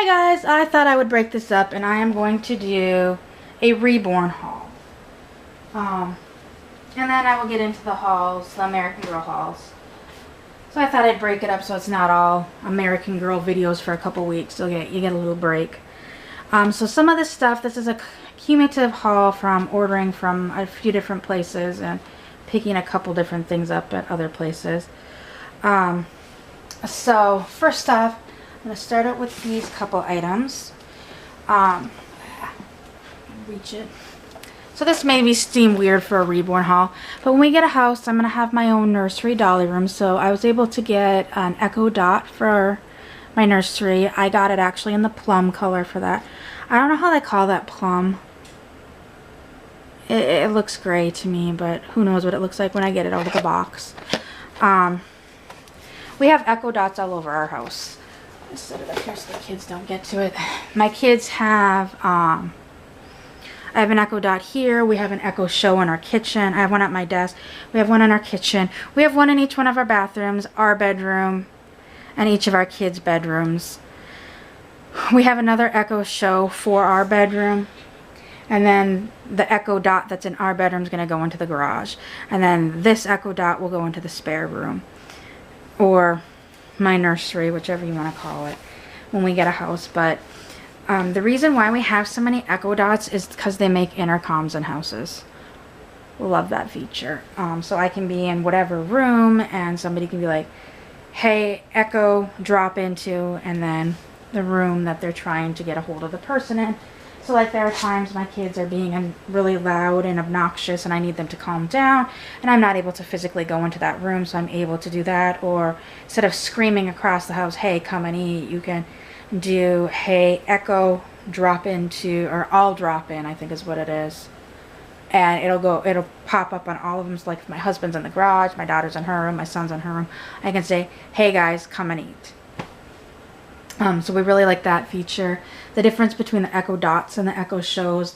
Hi guys, I thought I would break this up and I am going to do a Reborn haul. And then I will get into the hauls, the American Girl hauls. So I thought I'd break it up so it's not all American Girl videos for a couple weeks. So you get a little break. So some of this stuff, this is a cumulative haul from ordering from a few different places and picking a couple different things up at other places. So first off, I'm going to start out with these couple items. Reach it. So this may seem weird for a Reborn haul, but when we get a house, I'm going to have my own nursery dolly room. So I was able to get an Echo Dot for my nursery. I got it actually in the plum color for that. I don't know how they call that plum. It looks gray to me, but who knows what it looks like when I get it out of the box. We have Echo Dots all over our house. Let's set it up here so the kids don't get to it. My kids have, I have an Echo Dot here. We have an Echo Show in our kitchen. I have one at my desk. We have one in our kitchen. We have one in each one of our bathrooms, our bedroom, and each of our kids' bedrooms. We have another Echo Show for our bedroom. And then the Echo Dot that's in our bedroom is going to go into the garage. And then this Echo Dot will go into the spare room. Or my nursery, whichever you want to call it, when we get a house. But the reason why we have so many Echo Dots is because they make intercoms in houses. Love that feature. So I can be in whatever room and somebody can be like, hey, Echo, drop into, and then the room that they're trying to get a hold of the person in. So like there are times my kids are being really loud and obnoxious and I need them to calm down and I'm not able to physically go into that room, so I'm able to do that. Or instead of screaming across the house, hey, come and eat, you can do, hey, Echo, drop into, or I'll drop in, I think is what it is. And it'll pop up on all of them. So like if my husband's in the garage, my daughter's in her room, my son's in her room, I can say, hey guys, come and eat. So we really like that feature. The difference between the Echo Dots and the Echo Shows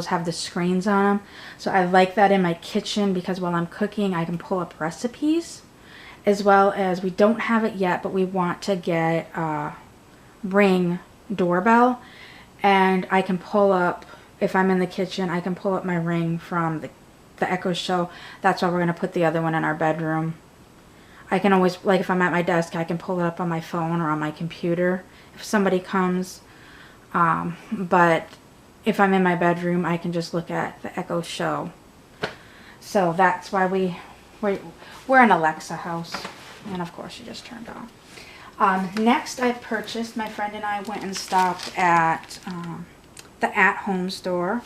have the screens on them. So I like that in my kitchen because while I'm cooking, I can pull up recipes. As well as, we don't have it yet, but we want to get a Ring doorbell. And I can pull up, if I'm in the kitchen, I can pull up my Ring from the Echo Show. That's why we're going to put the other one in our bedroom. I can always, like if I'm at my desk, I can pull it up on my phone or on my computer if somebody comes. But if I'm in my bedroom, I can just look at the Echo Show. So that's why we're an Alexa house. And of course, she just turned on. Next, I purchased, my friend and I went and stopped at the at-home store.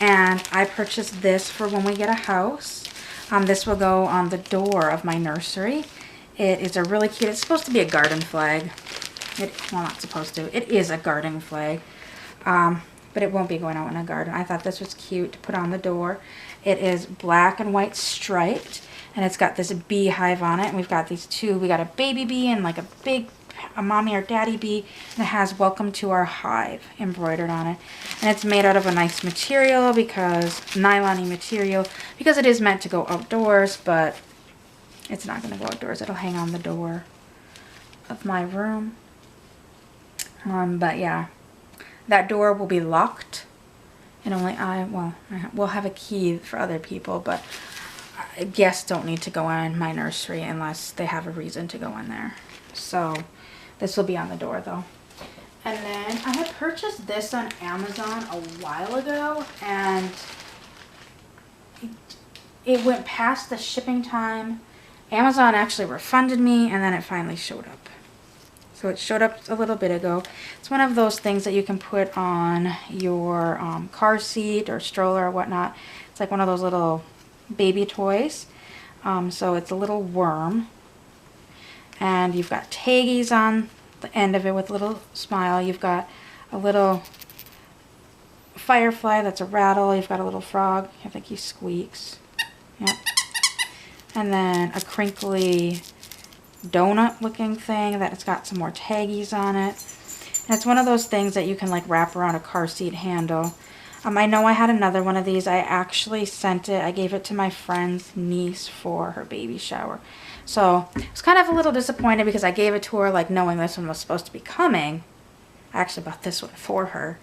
And I purchased this for when we get a house. This will go on the door of my nursery. It is a really cute, it's supposed to be a garden flag. Well, not supposed to. It is a garden flag. But it won't be going out in a garden. I thought this was cute to put on the door. It is black and white striped. And it's got this beehive on it. And we've got these two. We got a baby bee and like a mommy or daddy bee. And it has welcome to our hive embroidered on it. And it's made out of a nice material, because nylon-y material, because it is meant to go outdoors, but it's not going to go outdoors. It'll hang on the door of my room. But yeah, that door will be locked. And only we'll have a key for other people, but guests don't need to go in my nursery unless they have a reason to go in there. So this will be on the door though. And then I had purchased this on Amazon a while ago, and it went past the shipping time. Amazon actually refunded me, and then it finally showed up. So it showed up a little bit ago. It's one of those things that you can put on your car seat or stroller or whatnot. It's like one of those little baby toys. So it's a little worm. And you've got taggies on the end of it with a little smile. You've got a little firefly that's a rattle. You've got a little frog. I think he squeaks. Yep. And then a crinkly donut looking thing that it's got some more taggies on it. And it's one of those things that you can like wrap around a car seat handle. I know I had another one of these. I actually sent it. I gave it to my friend's niece for her baby shower. So I was kind of a little disappointed because I gave it to her like knowing this one was supposed to be coming. I actually bought this one for her.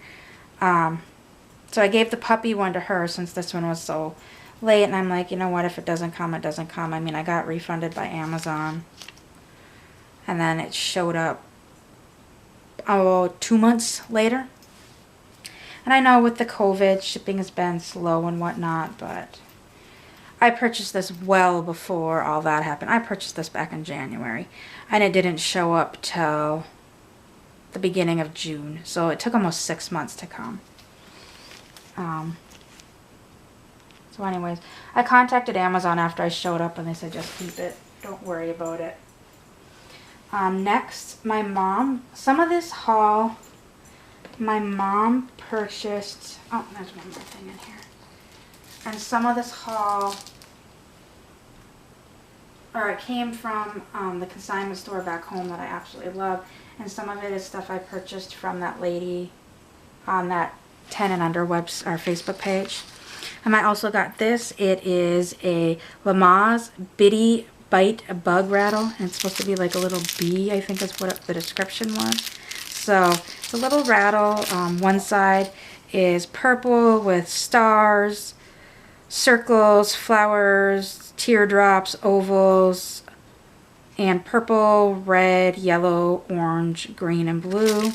So I gave the puppy one to her since this one was so late. And I'm like, you know what? If it doesn't come, it doesn't come. I mean, I got refunded by Amazon. And then it showed up, 2 months later. And I know with the COVID, shipping has been slow and whatnot, but I purchased this well before all that happened. I purchased this back in January, and it didn't show up till the beginning of June. So it took almost 6 months to come. So anyways, I contacted Amazon after I showed up, and they said, just keep it. Don't worry about it. Next, my mom, some of this haul, my mom purchased, oh, there's one more thing in here. And some of this haul, or it came from the consignment store back home that I absolutely love. And some of it is stuff I purchased from that lady on that 10 and under website or Facebook page. And I also got this. It is a Lamaze Bitty Bite a Bug Rattle, and it's supposed to be like a little bee, I think is what the description was. So it's a little rattle. One side is purple with stars, circles, flowers, teardrops, ovals, and purple, red, yellow, orange, green, and blue.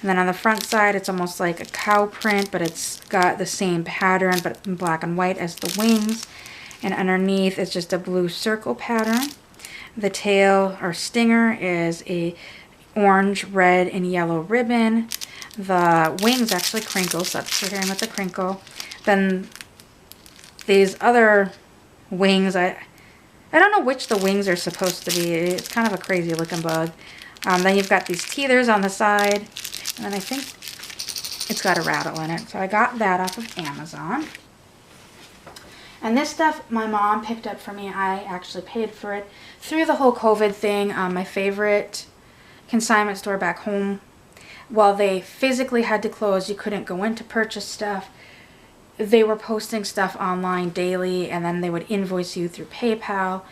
And then on the front side, it's almost like a cow print, but it's got the same pattern, but in black and white as the wings. And underneath, it's just a blue circle pattern. The tail or stinger is a orange, red, and yellow ribbon. The wings actually crinkle, so that's what you're hearing with the crinkle. Then these other wings, I don't know which the wings are supposed to be. It's kind of a crazy looking bug. Then you've got these teethers on the side. And then I think it's got a rattle in it. So I got that off of Amazon. And this stuff my mom picked up for me. I actually paid for it through the whole COVID thing. My favorite consignment store back home, while they physically had to close, you couldn't go in to purchase stuff. They were posting stuff online daily, and then they would invoice you through PayPal,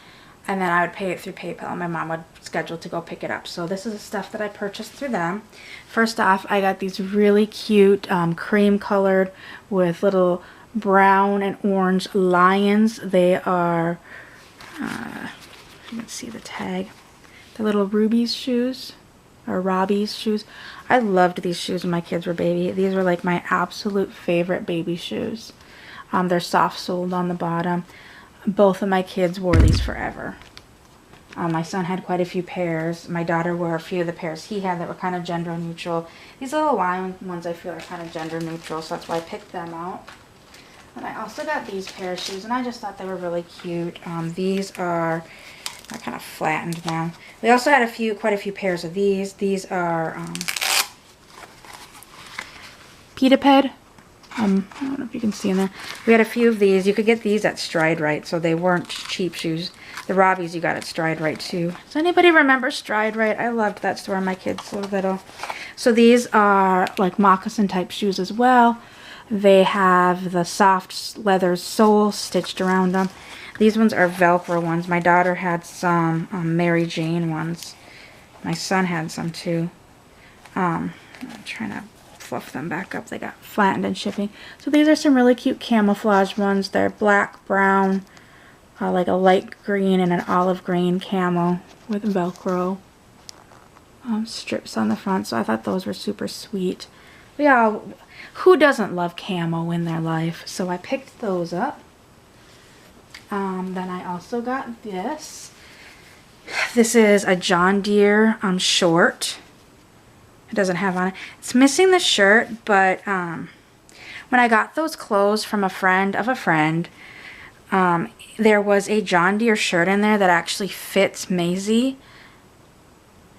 and then I would pay it through PayPal, and my mom would schedule to go pick it up. So this is the stuff that I purchased through them. First off, I got these really cute cream colored with little brown and orange lions. They are, you can see the tag, the little Ruby's shoes, or Robbie's shoes. I loved these shoes when my kids were baby. These were like my absolute favorite baby shoes. They're soft soled on the bottom. Both of my kids wore these forever. My son had quite a few pairs. My daughter wore a few of the pairs he had that were kind of gender neutral. These little lion ones I feel are kind of gender neutral, so that's why I picked them out. And I also got these pair of shoes, and I just thought they were really cute. These are kind of flattened now. We also had quite a few pairs of these. These are Pediped. I don't know if you can see in there. We had a few of these. You could get these at Stride Right, so they weren't cheap shoes. The Robbies you got at Stride Right too. Does anybody remember Stride Right? I loved that store when my kids were little. So these are like moccasin type shoes as well. They have the soft leather sole stitched around them. These ones are Velcro ones. My daughter had some Mary Jane ones. My son had some too. I'm trying to fluff them back up. They got flattened in shipping. So these are some really cute camouflage ones. They're black, brown, like a light green and an olive green camo with Velcro strips on the front. So I thought those were super sweet. But yeah, who doesn't love camo in their life? So I picked those up. Then I also got this. This is a John Deere short. It doesn't have on it. It's missing the shirt, but when I got those clothes from a friend of a friend, there was a John Deere shirt in there that actually fits Macy.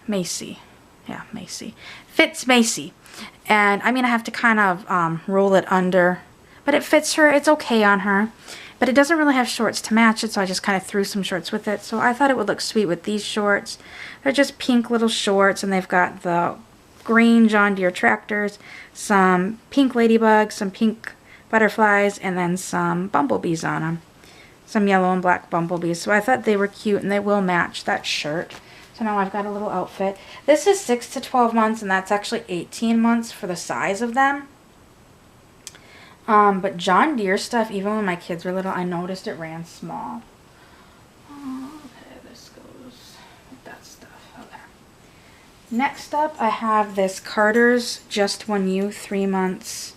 Yeah, Macy. Fits Macy. And I mean, I have to kind of roll it under, but it fits her. It's okay on her. But it doesn't really have shorts to match it, so I just kind of threw some shorts with it. So I thought it would look sweet with these shorts. They're just pink little shorts, and they've got the green John Deere tractors, some pink ladybugs, some pink butterflies, and then some bumblebees on them. Some yellow and black bumblebees. So I thought they were cute, and they will match that shirt. So now I've got a little outfit. This is 6 to 12 months, and that's actually 18 months for the size of them. But John Deere stuff, even when my kids were little, I noticed it ran small. Okay, this goes with that stuff. Okay. Next up, I have this Carter's Just One You 3 months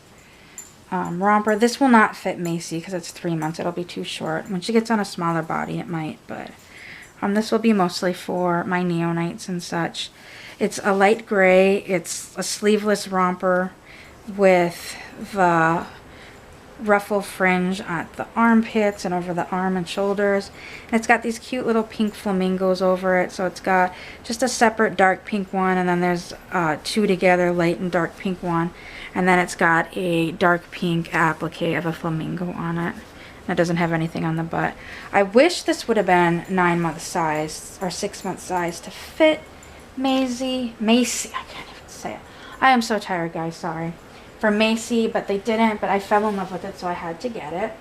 romper. This will not fit Macy because it's 3 months. It'll be too short. When she gets on a smaller body, it might, but this will be mostly for my neonates and such. It's a light gray. It's a sleeveless romper with the ruffle fringe at the armpits and over the arm and shoulders. And it's got these cute little pink flamingos over it. So it's got just a separate dark pink one, and then there's 2 together, light and dark pink one. And then it's got a dark pink applique of a flamingo on it. It doesn't have anything on the butt. I wish this would have been 9-month size or 6-month size to fit Macy. I can't even say it. I am so tired, guys. Sorry. For Macy, but they didn't. But I fell in love with it, so I had to get it.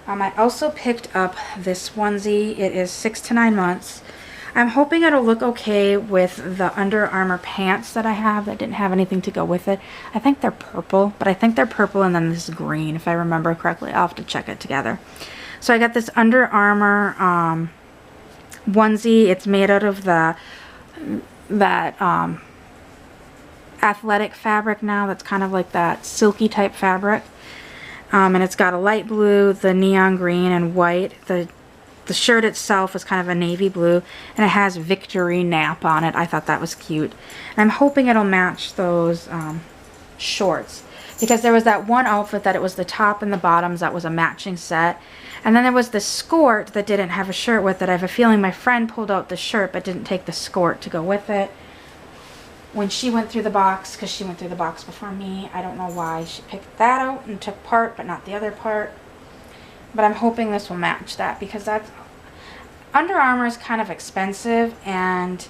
I also picked up this onesie. It is 6 to 9 months. I'm hoping it'll look okay with the Under Armour pants that I have that didn't have anything to go with it. I think they're purple, but I think they're purple and then this is green, if I remember correctly. I'll have to check it together. So I got this Under Armour onesie. It's made out of that athletic fabric now. That's kind of like that silky type fabric. And it's got a light blue, the neon green, and white. The shirt itself is kind of a navy blue, and it has Victory Nap on it. I thought that was cute. And I'm hoping it'll match those shorts, because there was that one outfit that it was the top and the bottoms that was a matching set. And then there was the skirt that didn't have a shirt with it. I have a feeling my friend pulled out the shirt but didn't take the skirt to go with it when she went through the box, because she went through the box before me. I don't know why she picked that out and took part but not the other part. But I'm hoping this will match that, because that's Under Armour is kind of expensive, and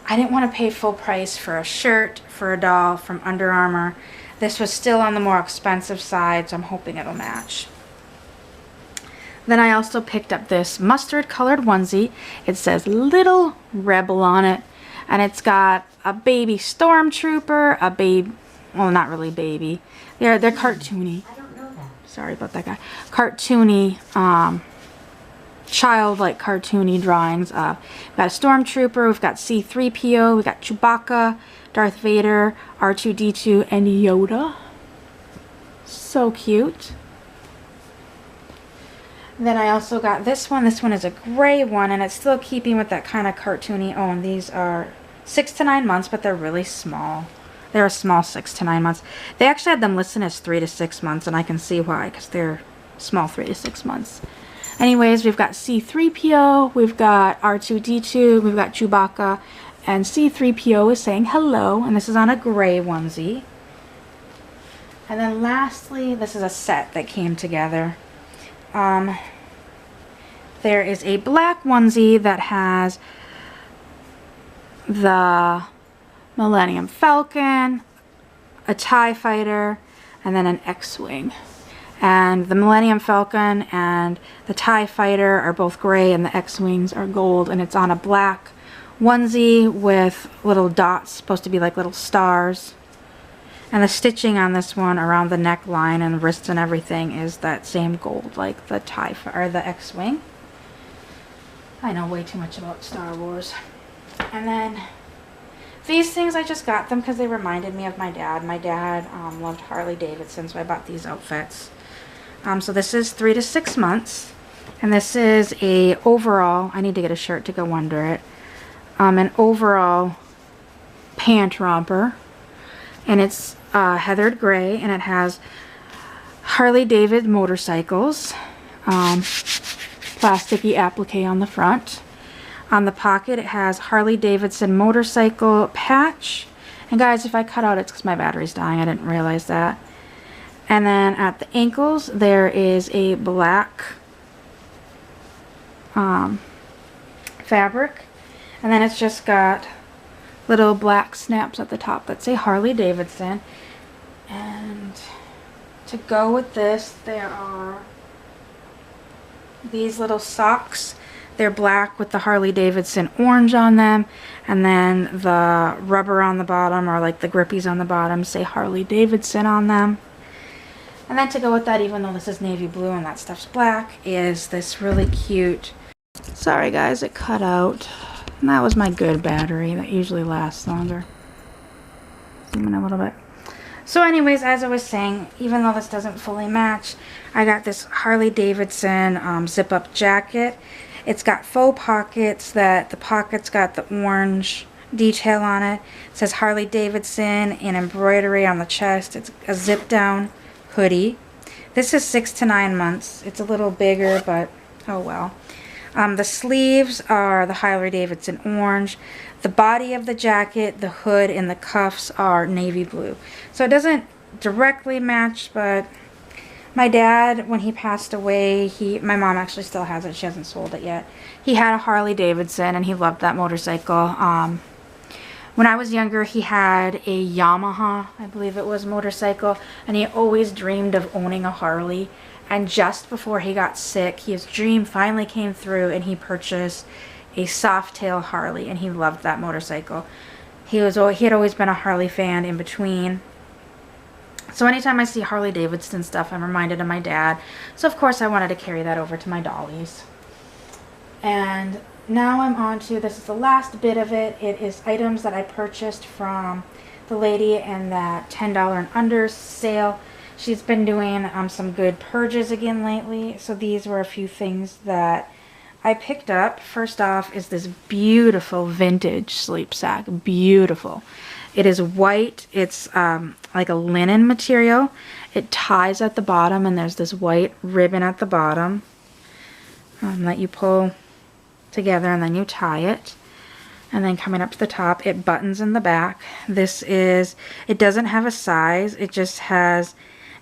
I didn't want to pay full price for a shirt for a doll from Under Armour. This was still on the more expensive side, so I'm hoping it'll match. Then I also picked up this mustard colored onesie. It says Little Rebel on it, and it's got a baby stormtrooper, a baby, well, not really baby. They're cartoony. Sorry about that guy. Cartoony, childlike cartoony drawings of. We've got a stormtrooper, we've got C-3PO, we've got Chewbacca, Darth Vader, R2-D2, and Yoda. So cute. Then I also got this one. This one is a gray one, and it's still keeping with that kind of cartoony. Oh, and these are 6 to 9 months, but they're really small. They're a small 6 to 9 months. They actually had them listed as 3 to 6 months, and I can see why, because they're small 3 to 6 months. Anyways, we've got C-3PO, we've got R2-D2, we've got Chewbacca, and C-3PO is saying hello, and this is on a gray onesie. And then lastly, this is a set that came together. There is a black onesie that has the Millennium Falcon, a TIE Fighter, and then an X-Wing. And the Millennium Falcon and the TIE Fighter are both gray, and the X-Wings are gold, and it's on a black onesie with little dots, supposed to be like little stars. And the stitching on this one around the neckline and the wrists and everything is that same gold, like the TIE or the X-Wing. I know way too much about Star Wars. And then these things, I just got them because they reminded me of my dad. My dad loved Harley Davidson, so I bought these outfits. So this is 3 to 6 months, and this is a overall. I need to get a shirt to go under it. An overall pant romper, and it's heathered gray, and it has Harley Davidson motorcycles, plasticky applique on the front. On the pocket, it has Harley Davidson motorcycle patch. And guys, if I cut out, it's because my battery's dying. I didn't realize that. And then at the ankles, there is a black fabric. And then it's just got little black snaps at the top that say Harley Davidson. And to go with this, there are these little socks. They're black with the Harley Davidson orange on them, and then the rubber on the bottom, or like the grippies on the bottom, say Harley Davidson on them. And then to go with that, even though this is navy blue and that stuff's black, is this really cute, sorry guys, it cut out. And that was my good battery that usually lasts longer. Zoom in a little bit. So anyways, as I was saying, even though this doesn't fully match, I got this Harley Davidson zip-up jacket. It's got faux pockets, that the pockets got the orange detail on it. It says Harley Davidson and embroidery on the chest. It's a zip-down hoodie. This is 6 to 9 months. It's a little bigger, but oh well. The sleeves are the Harley Davidson orange. The body of the jacket, the hood, and the cuffs are navy blue. So it doesn't directly match, but my dad, when he passed away, my mom actually still has it. She hasn't sold it yet. He had a Harley Davidson, and he loved that motorcycle. When I was younger, he had a Yamaha, I believe it was, motorcycle, and he always dreamed of owning a Harley. And just before he got sick, his dream finally came through, and he purchased a Softail Harley, and he loved that motorcycle. He had always been a Harley fan in between. So anytime I see Harley Davidson stuff, I'm reminded of my dad. So of course I wanted to carry that over to my dollies. And now I'm on to, this is the last bit of it. It is items that I purchased from the lady in that $10 and under sale. She's been doing some good purges again lately. So these were a few things that I picked up. First off is this beautiful vintage sleep sack. Beautiful. It is white. It's like a linen material. It ties at the bottom, and there's this white ribbon at the bottom that you pull together, and then you tie it. And then coming up to the top, it buttons in the back. This is, it doesn't have a size. It just has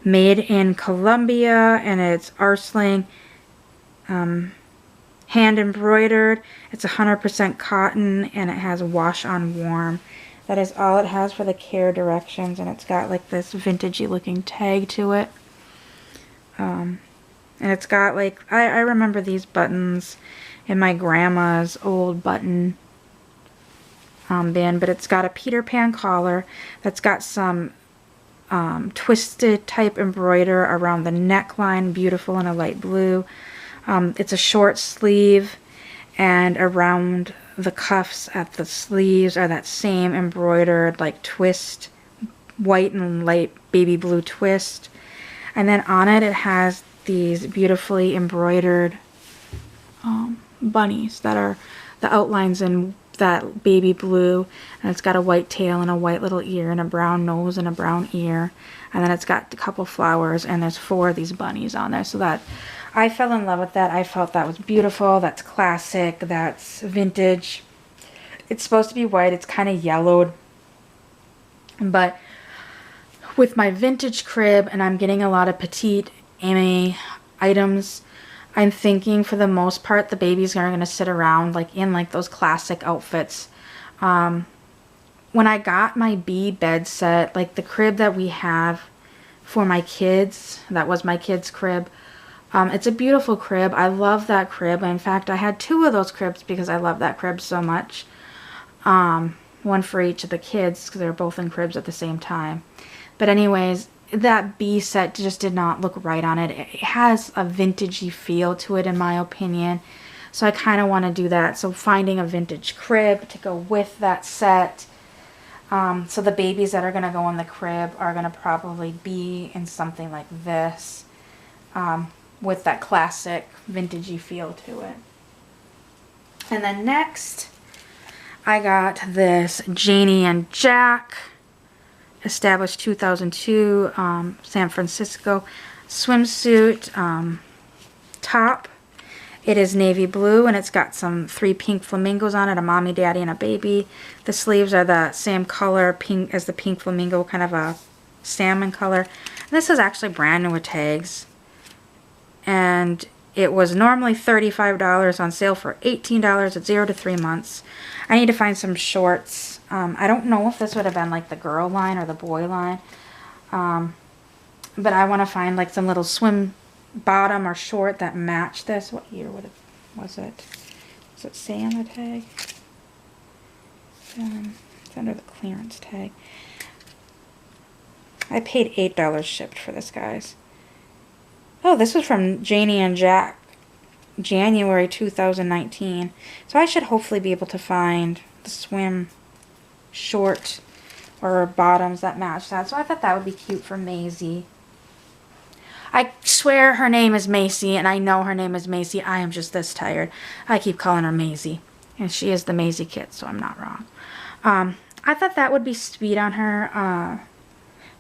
made in Colombia, and it's Arsling hand embroidered. It's 100% cotton, and it has wash on warm. That is all it has for the care directions, and it's got like this vintagey looking tag to it. And it's got like, I remember these buttons in my grandma's old button bin, but it's got a Peter Pan collar that's got some twisted type embroider around the neckline, beautiful in a light blue. It's a short sleeve, and around the cuffs at the sleeves are that same embroidered like twist, white and light baby blue twist. And then on it, it has these beautifully embroidered bunnies that are the outlines in that baby blue, and it's got a white tail and a white little ear and a brown nose and a brown ear, and then it's got a couple flowers, and there's 4 of these bunnies on there. So that, I fell in love with that. I felt that was beautiful. That's classic. That's vintage. It's supposed to be white. It's kind of yellowed. But with my vintage crib, and I'm getting a lot of petite Amy items, I'm thinking for the most part the babies are going to sit around like in like those classic outfits. When I got my B bed set, like the crib that we have for my kids, that was my kids' crib. It's a beautiful crib. I love that crib. In fact, I had 2 of those cribs because I love that crib so much. One for each of the kids because they were both in cribs at the same time. But anyways, that B set just did not look right on it. It has a vintagey feel to it in my opinion. So I kind of want to do that. So finding a vintage crib to go with that set. So the babies that are going to go in the crib are going to probably be in something like this. With that classic vintagey feel to it. And then next, I got this Janie and Jack, established 2002, San Francisco swimsuit top. It is navy blue, and it's got some 3 pink flamingos on it, a mommy, daddy, and a baby. The sleeves are the same color pink as the pink flamingo, kind of a salmon color. And this is actually brand new with tags. And it was normally $35 on sale for $18 at 0 to 3 months. I need to find some shorts. I don't know if this would have been like the girl line or the boy line. But I want to find like some little swim bottom or short that match this. What year was it? Does it say on the tag? It's under the clearance tag. I paid $8 shipped for this, guys. Oh, this was from Janie and Jack, January 2019. So I should hopefully be able to find the swim short or bottoms that match that. So I thought that would be cute for Maisie. I swear her name is Macy, and I know her name is Macy. I am just this tired. I keep calling her Maisie. And she is the Maisie kid, so I'm not wrong. I thought that would be sweet on her.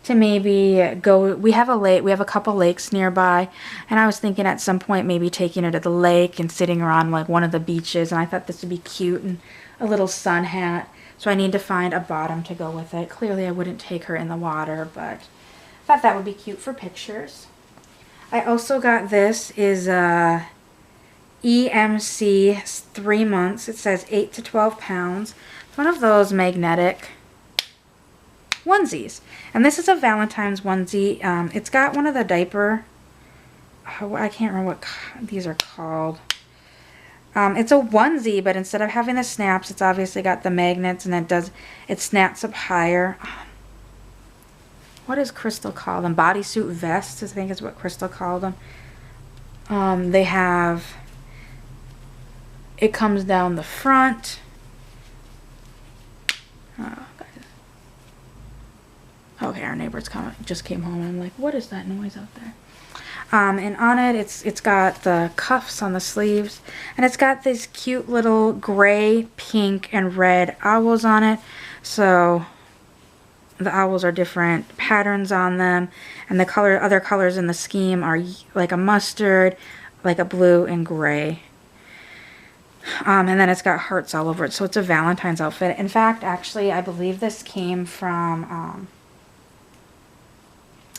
To maybe go, we have a lake, we have a couple lakes nearby, and I was thinking at some point maybe taking her to the lake and sitting her on like one of the beaches, and I thought this would be cute, and a little sun hat. So I need to find a bottom to go with it. Clearly I wouldn't take her in the water, but I thought that would be cute for pictures. I also got this is EMC 3 months. It says 8 to 12 pounds. It's one of those magnetic onesies. And this is a Valentine's onesie. It's got one of the diaper, I can't remember what these are called. It's a onesie, but instead of having the snaps, it's obviously got the magnets, and it snaps up higher. What does Crystal call them? Bodysuit vests, I think is what Crystal called them. They have, it comes down the front. Okay, our neighbors just came home, and I'm like, what is that noise out there? And on it, it's got the cuffs on the sleeves, and it's got these cute little gray, pink, and red owls on it. So the owls are different patterns on them, and the other colors in the scheme are like a mustard, like a blue, and gray. And then it's got hearts all over it, so it's a Valentine's outfit. In fact, actually, I believe this came from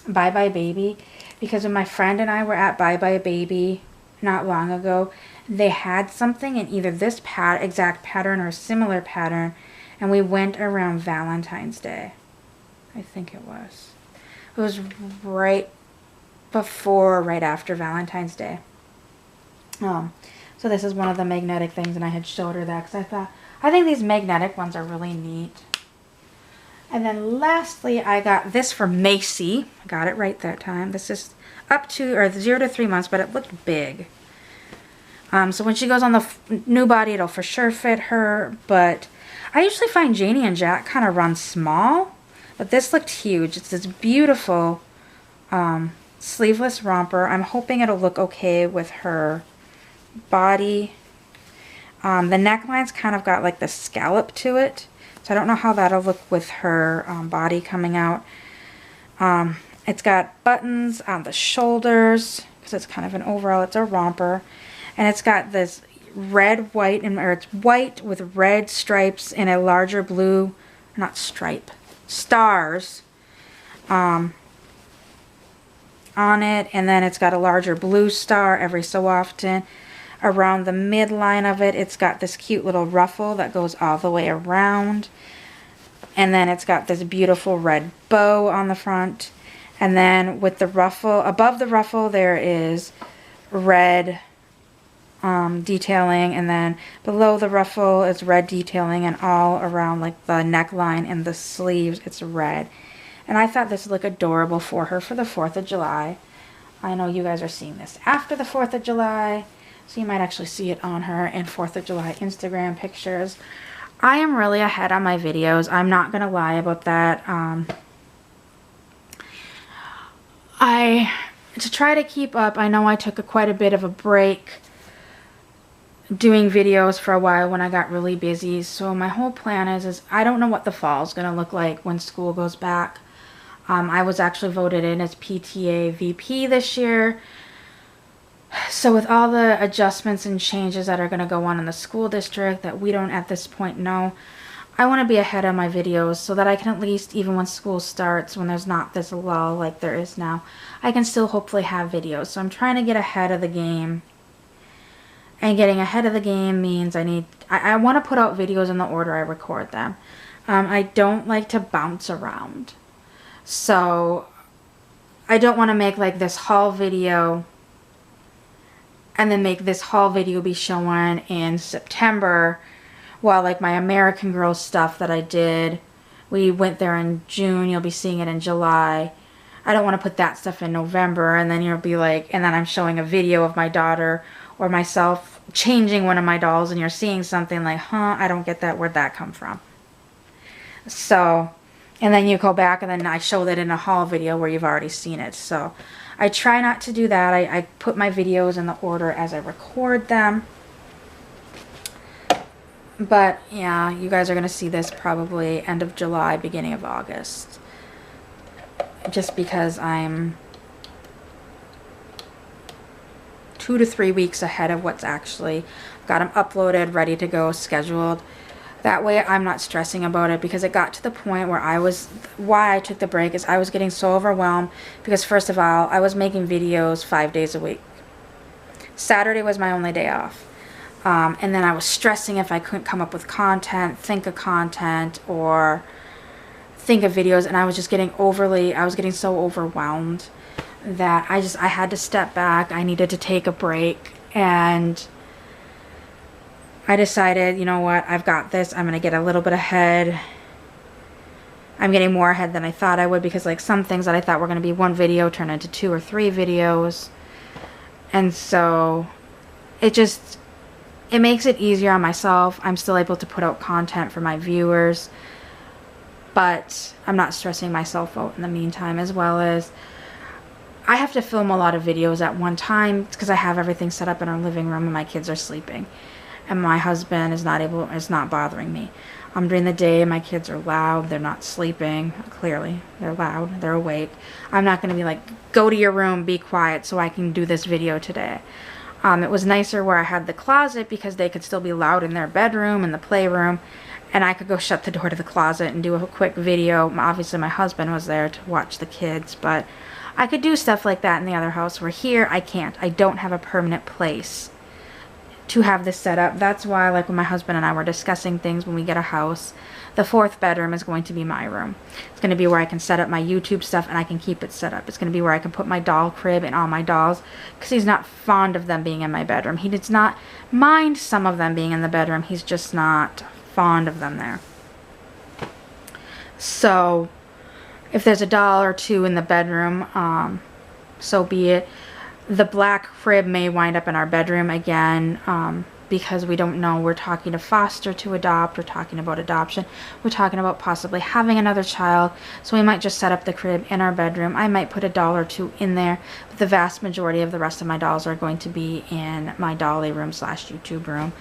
Bye Bye Baby, because when my friend and I were at Bye Bye Baby not long ago, they had something in either this exact pattern or a similar pattern, and we went around Valentine's Day. I think it was. It was right before, right after Valentine's Day. So this is one of the magnetic things, and I had showed her that because I think these magnetic ones are really neat. And then lastly, I got this for Macy. I got it right that time. This is up to, or 0 to 3 months, but it looked big. So when she goes on the new body, it'll for sure fit her. But I usually find Janie and Jack kind of run small. But this looked huge. It's this beautiful sleeveless romper. I'm hoping it'll look okay with her body. The neckline's kind of got like the scallop to it. So I don't know how that'll look with her body coming out. It's got buttons on the shoulders because it's kind of an overall. It's a romper. And it's got this red, white, or it's white with red stripes and a larger blue, not stripe, stars on it. And then it's got a larger blue star every so often. Around the midline of it, it's got this cute little ruffle that goes all the way around. And then it's got this beautiful red bow on the front. And then with the ruffle, above the ruffle, there is red detailing. And then below the ruffle is red detailing. And all around like the neckline and the sleeves, it's red. And I thought this would look adorable for her for the 4th of July. I know you guys are seeing this after the 4th of July. So you might actually see it on her in 4th of July Instagram pictures. I am really ahead on my videos. I'm not going to lie about that. To try to keep up, I know I took quite a bit of a break doing videos for a while when I got really busy. So my whole plan is I don't know what the fall is going to look like when school goes back. I was actually voted in as PTA VP this year. So with all the adjustments and changes that are going to go on in the school district that we don't at this point know, I want to be ahead of my videos so that I can at least, even when school starts, when there's not this lull like there is now, I can still hopefully have videos. So I'm trying to get ahead of the game. And getting ahead of the game means I want to put out videos in the order I record them. I don't like to bounce around. So I don't want to make like this haul video and then make this haul video be showing in September, while like my American Girl stuff that I did, we went there in June, you'll be seeing it in July. I don't want to put that stuff in November, and then you'll be like, and then I'm showing a video of my daughter or myself changing one of my dolls, and you're seeing something like, huh, I don't get that, where'd that come from? So, and then you go back and then I show that in a haul video where you've already seen it. So I try not to do that. I put my videos in the order as I record them. But yeah, you guys are going to see this probably end of July, beginning of August. Just because I'm 2 to 3 weeks ahead of what's actually got them uploaded, ready to go, scheduled. That way I'm not stressing about it, because it got to the point where why I took the break is I was getting so overwhelmed because, first of all, I was making videos 5 days a week. Saturday was my only day off. And then I was stressing if I couldn't come up with content, think of content, or think of videos, and I was just getting I was getting so overwhelmed that I had to step back. I needed to take a break, and I decided, you know what, I've got this. I'm going to get a little bit ahead. I'm getting more ahead than I thought I would, because like some things that I thought were going to be one video turned into 2 or 3 videos. And so it makes it easier on myself. I'm still able to put out content for my viewers, but I'm not stressing myself out in the meantime, as well as I have to film a lot of videos at one time because I have everything set up in our living room and my kids are sleeping. And my husband is not bothering me. During the day, my kids are loud. They're not sleeping. Clearly, they're loud. They're awake. I'm not going to be like, go to your room, be quiet, so I can do this video today. It was nicer where I had the closet, because they could still be loud in their bedroom and the playroom, and I could go shut the door to the closet and do a quick video. Obviously, my husband was there to watch the kids, but I could do stuff like that in the other house, where here I can't. I don't have a permanent place to have this set up. That's why, like, when my husband and I were discussing things when we get a house, the 4th bedroom is going to be my room. It's going to be where I can set up my YouTube stuff and I can keep it set up. It's going to be where I can put my doll crib and all my dolls, because he's not fond of them being in my bedroom. He does not mind some of them being in the bedroom. He's just not fond of them there. So if there's a doll or 2 in the bedroom, so be it. The black crib may wind up in our bedroom again, because we don't know. We're talking to foster to adopt. We're talking about adoption. We're talking about possibly having another child. So we might just set up the crib in our bedroom. I might put a doll or 2 in there, but the vast majority of the rest of my dolls are going to be in my Dolly room / YouTube room.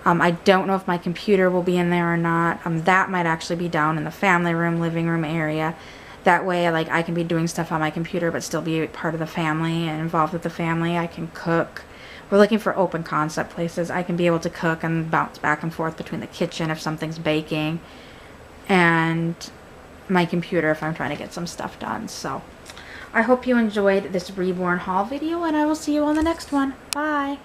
I don't know if my computer will be in there or not. That might actually be down in the family room, living room area. That way, like, I can be doing stuff on my computer but still be part of the family and involved with the family. I can cook. We're looking for open concept places. I can be able to cook and bounce back and forth between the kitchen if something's baking and my computer if I'm trying to get some stuff done. So I hope you enjoyed this Reborn haul video, and I will see you on the next one. Bye!